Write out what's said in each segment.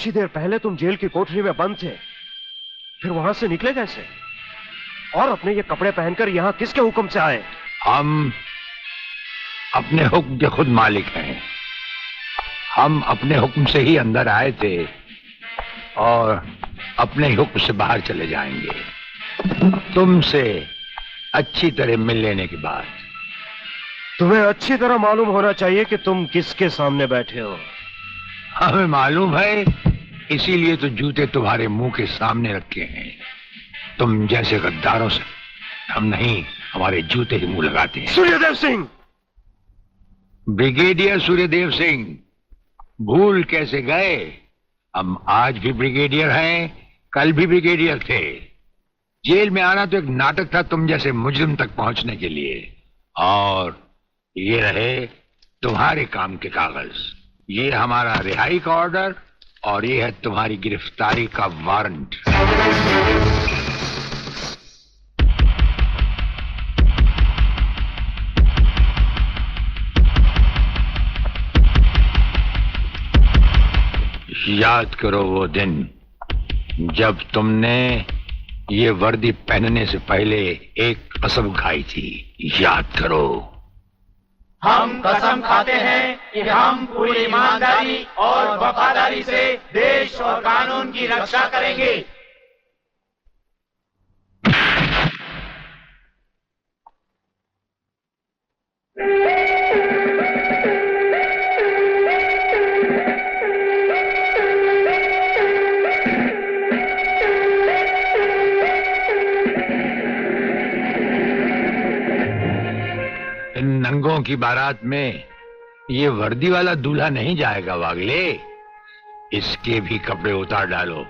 कुछ ही देर पहले तुम जेल की कोठरी में बंद थे, फिर वहां से निकले कैसे? और अपने ये कपड़े पहनकर यहाँ किसके हुक्म से आए? हम अपने हुक्म के खुद मालिक हैं। हम अपने हुक्म से ही अंदर आए थे और अपने ही हुक्म से बाहर चले जाएंगे, तुमसे अच्छी तरह मिल लेने के बाद। तुम्हें अच्छी तरह मालूम होना चाहिए कि तुम किसके सामने बैठे हो। हमें मालूम है, इसीलिए तो जूते तुम्हारे मुंह के सामने रखे हैं। तुम जैसे गद्दारों से हम नहीं, हमारे जूते ही मुंह लगाते हैं। सूर्यदेव सिंह! ब्रिगेडियर सूर्यदेव सिंह, भूल कैसे गए? हम आज भी ब्रिगेडियर हैं, कल भी ब्रिगेडियर थे। जेल में आना तो एक नाटक था तुम जैसे मुजरिम तक पहुंचने के लिए। और ये रहे तुम्हारे काम के कागज। ये हमारा रिहाई का ऑर्डर और ये है तुम्हारी गिरफ्तारी का वारंट। याद करो वो दिन जब तुमने ये वर्दी पहनने से पहले एक कसम खाई थी। याद करो। हम कसम खाते हैं कि हम पूरी ईमानदारी और वफादारी से देश और कानून की रक्षा करेंगे। इन नंगों की बारात में ये वर्दी वाला दूल्हा नहीं जाएगा वागले। इसके भी कपड़े उतार डालो।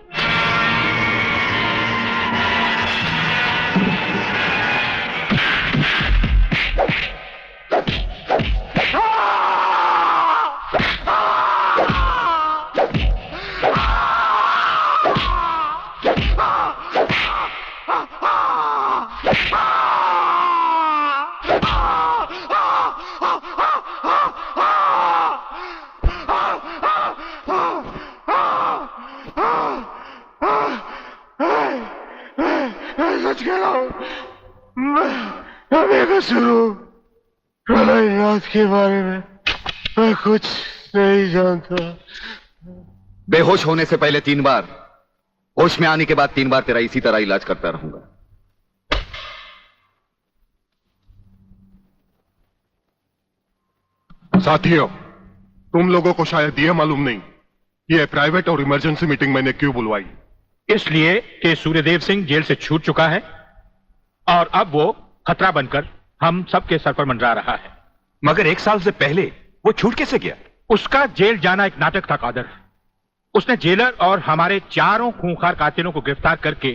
प्रलयनाथ के बारे में मैं कुछ नहीं जानता। बेहोश होने से पहले 3 बार, होश में आने के बाद 3 बार तेरा इसी तरह इलाज करता रहूंगा। साथियों, तुम लोगों को शायद यह मालूम नहीं कि यह प्राइवेट और इमरजेंसी मीटिंग मैंने क्यों बुलवाई। इसलिए कि सूर्यदेव सिंह जेल से छूट चुका है और अब वो खतरा बनकर हम सबके सर पर मंडरा रहा है। मगर 1 साल से पहले वो छूट कैसे गया? उसका जेल जाना एक नाटक था कादर। उसने जेलर और हमारे 4 खूंखार कातिलों को गिरफ्तार करके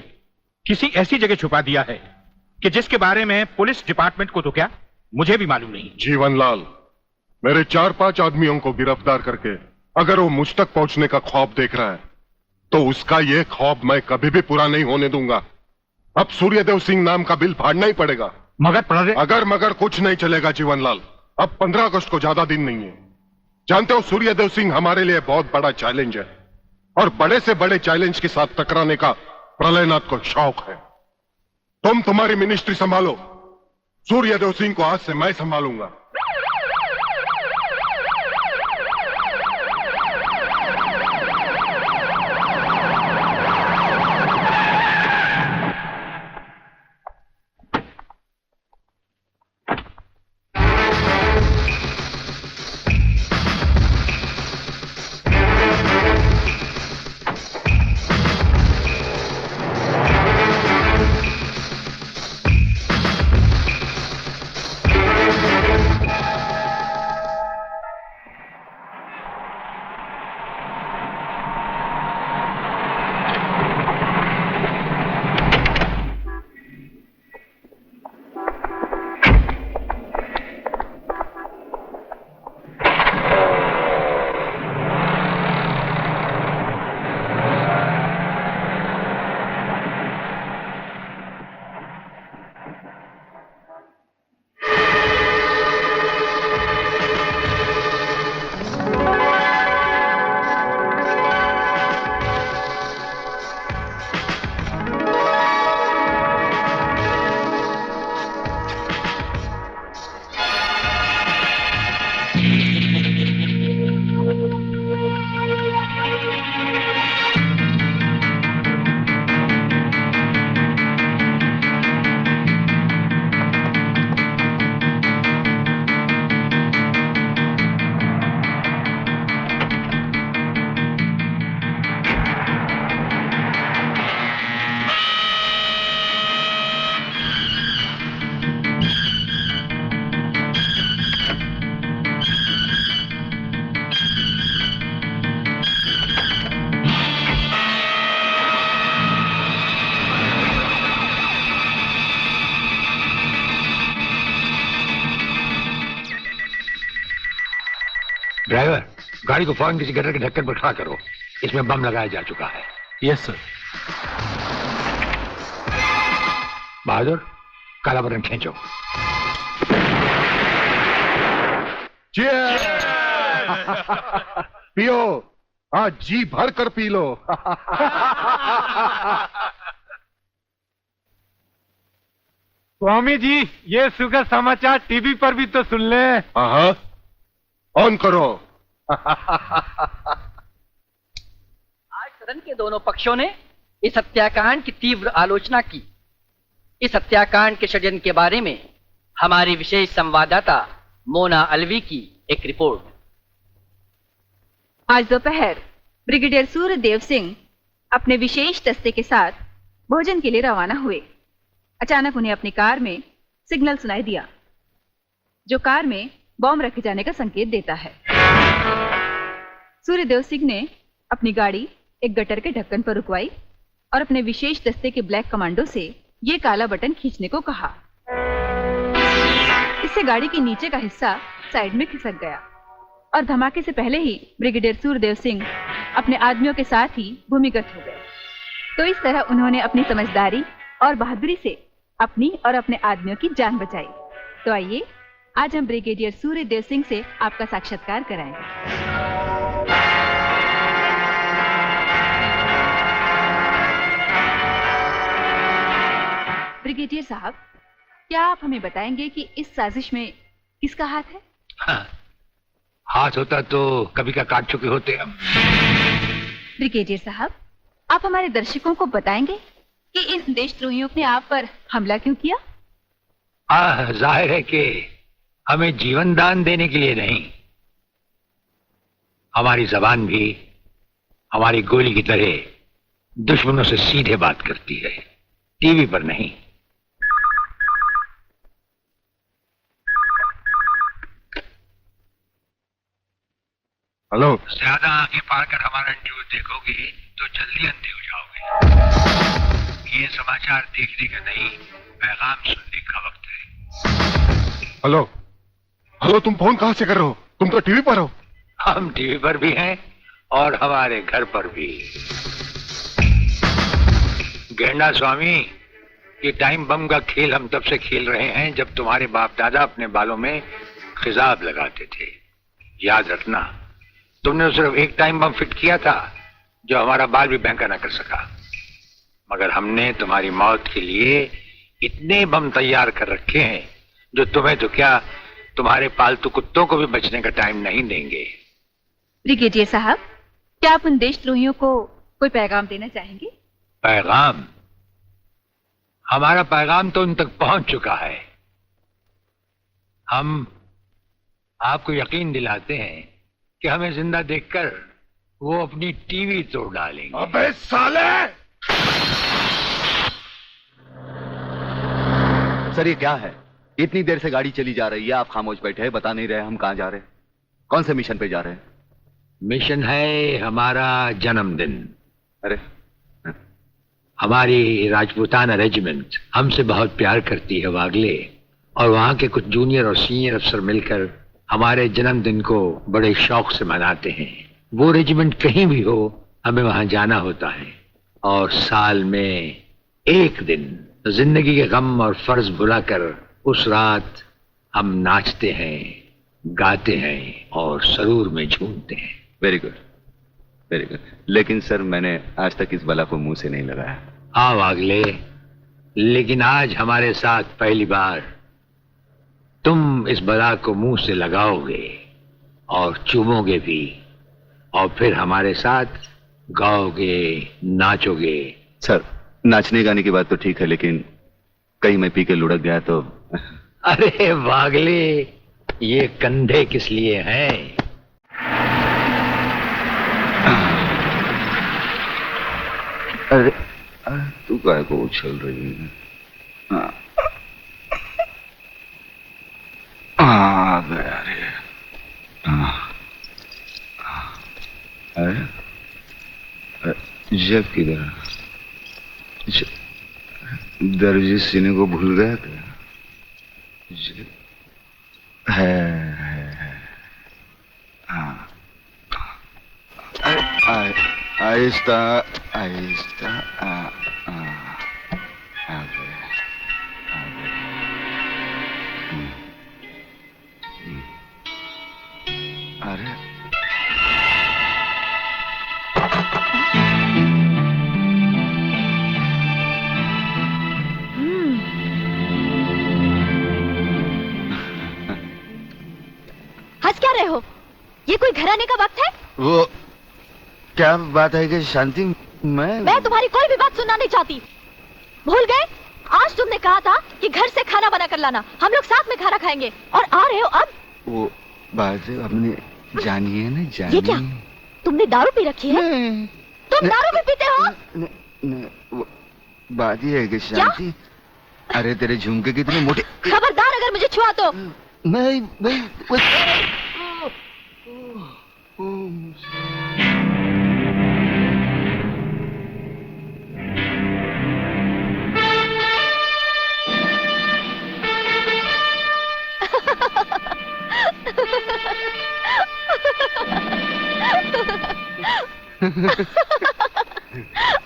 किसी ऐसी जगह छुपा दिया है कि जिसके बारे में पुलिस डिपार्टमेंट को तो क्या, मुझे भी मालूम नहीं। जीवनलाल, मेरे 4-5 आदमियों को गिरफ्तार करके अगर वो मुझ तक पहुंचने का ख्वाब देख रहा है तो उसका ये ख्वाब मैं कभी भी पूरा नहीं होने दूंगा। अब सूर्यदेव सिंह नाम का बिल फाड़ना ही पड़ेगा। मगर अगर मगर कुछ नहीं चलेगा जीवनलाल। अब 15 अगस्त को ज्यादा दिन नहीं है। जानते हो, सूर्यदेव सिंह हमारे लिए बहुत बड़ा चैलेंज है और बड़े से बड़े चैलेंज के साथ टकराने का प्रलयनाथ को शौक है। तुम तुम्हारी मिनिस्ट्री संभालो, सूर्यदेव सिंह को आज से मैं संभालूंगा। ड्राइवर, गाड़ी को फौरन किसी गटर के ढक्कन पर खड़ा करो। इसमें बम लगाया जा चुका है। Yes sir. बहादुर, काला बटन खींचो। पियो, आज जी भर कर पी लो। स्वामी जी, ये सुखद समाचार टीवी पर भी तो सुन ले। हाँ, ऑन करो। आज सदन के दोनों पक्षों ने इस हत्याकांड की तीव्र आलोचना की। इस हत्याकांड के षड्यंत्र के बारे में हमारी विशेष संवाददाता मोना अलवी की एक रिपोर्ट। आज दोपहर ब्रिगेडियर सूर्यदेव सिंह अपने विशेष दस्ते के साथ भोजन के लिए रवाना हुए। अचानक उन्हें अपनी कार में सिग्नल सुनाई दिया, जो कार में बॉम्ब रखे जाने का संकेत देता है। सूर्यदेव सिंह ने अपनी गाड़ी एक गटर के ढक्कन पर रुकवाई और अपने विशेष दस्ते के ब्लैक कमांडो से ये काला बटन खींचने को कहा। इससे गाड़ी के नीचे का हिस्सा साइड में खिसक गया और धमाके से पहले ही ब्रिगेडियर सूर्यदेव सिंह अपने आदमियों के साथ ही भूमिगत हो गए। तो इस तरह उन्होंने अपनी समझदारी और बहादुरी से अपनी और अपने आदमियों की जान बचाई। तो आइए आज हम ब्रिगेडियर सूर्यदेव सिंह से आपका साक्षात्कार कराएंगे। ब्रिगेडियर साहब, क्या आप हमें बताएंगे कि इस साजिश में किसका हाथ है? हाँ, हाथ होता तो कभी का काट चुके होते हम। ब्रिगेडियर साहब, आप हमारे दर्शकों को बताएंगे कि इन देशद्रोहियों ने आप पर हमला क्यों किया? जाहिर है कि हमें जीवन दान देने के लिए नहीं, हमारी जबान भी हमारी गोली की तरह दुश्मनों से सीधे बात करती है, टीवी पर नहीं। हेलो। ज्यादा आंखें पार कर हमारा न्यूज देखोगे तो जल्दी अंधे हो जाओगे। ये समाचार देखने का नहीं, पैगाम सुनने का वक्त है। हेलो हेलो, तुम फोन कहां से कर रहे हो? तुम तो टीवी पर हो। हम टीवी पर भी हैं और हमारे घर पर भी। गेंडा स्वामी, ये टाइम बम का खेल हम तब से खेल रहे हैं जब तुम्हारे बाप दादा अपने बालों में खिजाब लगाते थे। याद रखना, तुमने सिर्फ एक टाइम बम फिट किया था जो हमारा बाल भी बैंका ना कर सका, मगर हमने तुम्हारी मौत के लिए इतने बम तैयार कर रखे हैं जो तुम्हें तो क्या, तुम्हारे पालतू कुत्तों को भी बचने का टाइम नहीं देंगे। ब्रिगेडियर साहब, क्या आप उन देशद्रोहियों को कोई पैगाम देना चाहेंगे? पैगाम? हमारा पैगाम तो उन तक पहुंच चुका है। हम आपको यकीन दिलाते हैं कि हमें जिंदा देखकर वो अपनी टीवी तोड़ डालेंगे। अबे साले! सर, ये क्या है? इतनी देर से गाड़ी चली जा रही है, आप खामोश बैठे हैं, बता नहीं रहे हम कहां जा रहे हैं, कौन से मिशन पे जा रहे हैं? मिशन है हमारा जन्मदिन। अरे, हमारी राजपूताना रेजिमेंट हमसे बहुत प्यार करती है वागले, और वहां के कुछ जूनियर और सीनियर अफसर मिलकर हमारे जन्मदिन को बड़े शौक से मनाते हैं। वो रेजिमेंट कहीं भी हो, हमें वहां जाना होता है, और साल में एक दिन जिंदगी के गम और फर्ज भुलाकर उस रात हम नाचते हैं, गाते हैं और सरूर में झूमते हैं। Very good, very good. लेकिन सर, मैंने आज तक इस बला को मुंह से नहीं लगाया। हाँ वागले, लेकिन आज हमारे साथ पहली बार तुम इस बला को मुंह से लगाओगे और चूमोगे भी, और फिर हमारे साथ गाओगे, नाचोगे। सर, नाचने गाने की बात तो ठीक है, लेकिन कहीं मैं पी के लुढ़क गया तो? अरे वागले, ये कंधे किस लिए हैं? अरे तू काय को उछल रही है? आ गया रे। अरे जब किधर? दर्जी सीने को भूल गया क्या? है। हाँ। आहिस्ता आहिस्ता अरे हंस क्या रहे हो? ये कोई घर आने का वक्त है? वो क्या बात है कि शांति, मैं तुम्हारी कोई भी बात सुनना नहीं चाहती। भूल गए? आज तुमने कहा था कि घर से खाना बना कर लाना, हम लोग साथ में खाना खाएंगे, और आ रहे हो अब? वो बात हमने जानी है ना, जानी। ये क्या? तुमने दारू पी रखी है? तुम दारू भी पीते हो? वो बात ये है कि शांति, अरे तेरे झुमके कितने मोटे। खबरदार अगर मुझे छुआ तो। मैं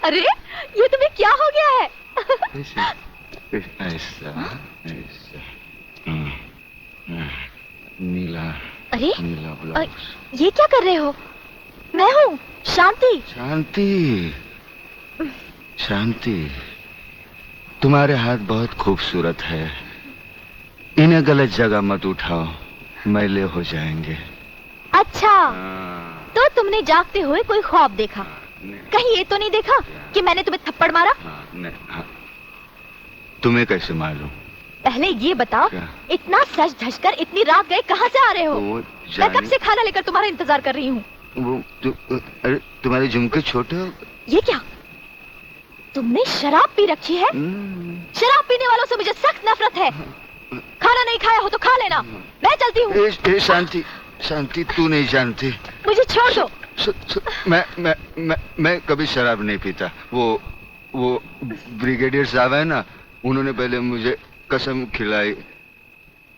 अरे ये तुम्हें क्या हो गया है? ऐसा नीला। अरे नीला ब्लाउज। ये क्या कर रहे हो? मैं हूँ शांति। शांति, शांति, तुम्हारे हाथ बहुत खूबसूरत है, इन्हें गलत जगह मत उठाओ, मैले हो जाएंगे। अच्छा, तो तुमने जागते हुए कोई ख्वाब देखा? कहीं ये तो नहीं देखा कि मैंने तुम्हें थप्पड़ मारा? तुम्हें कैसे मालूम? पहले ये बताओ, इतना सज धज कर इतनी रात गए कहाँ से आ रहे हो? मैं कब से खाना लेकर तुम्हारा इंतजार कर रही हूँ। अरे तुम्हारे झुमके छोटे हो। ये क्या? तुमने शराब पी रखी है? शराब पीने वालों से मुझे सख्त नफरत है। खाना नहीं खाया हो तो खा लेना, मैं चलती हूँ। शांति, शांति, तू नहीं जानती। मुझे छोड़ दो। मैं कभी शराब नहीं पीता। वो ब्रिगेडियर साहब है ना, उन्होंने पहले मुझे कसम खिलाई,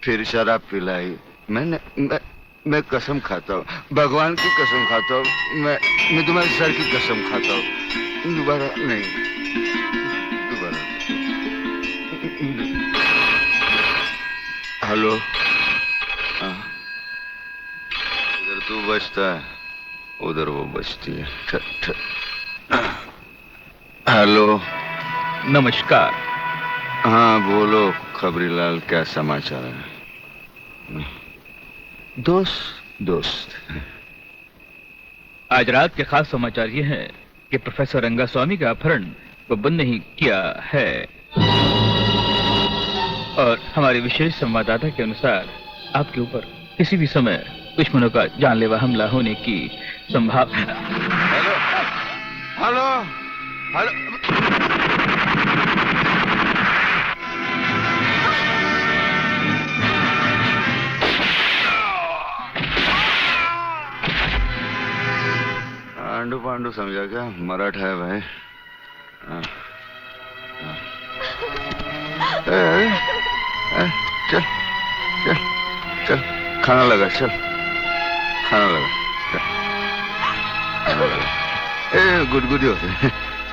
फिर शराब पिलाई। मैं कसम खाता हूँ, भगवान की कसम खाता हूँ, मैं तुम्हारे सर की कसम खाता हूँ, दोबारा नहीं, दोबारा। हेलो, इधर तू बचता है, उधर वो बचती है। हेलो, नमस्कार। हाँ बोलो खबरीलाल, क्या समाचार है? दोस्त आज रात के खास समाचार ये हैं कि प्रोफेसर रंगास्वामी का अपहरण को बंद नहीं किया है, और हमारे विशेष संवाददाता के अनुसार आपके ऊपर किसी भी समय दुश्मनों का जानलेवा हमला होने की संभावना। हेलो, हेलो, पांडु पांडु समझा क्या? मराठा है भाई। चल चल चल, खाना लगा, चल खाना लगा, गुदगुदी होते।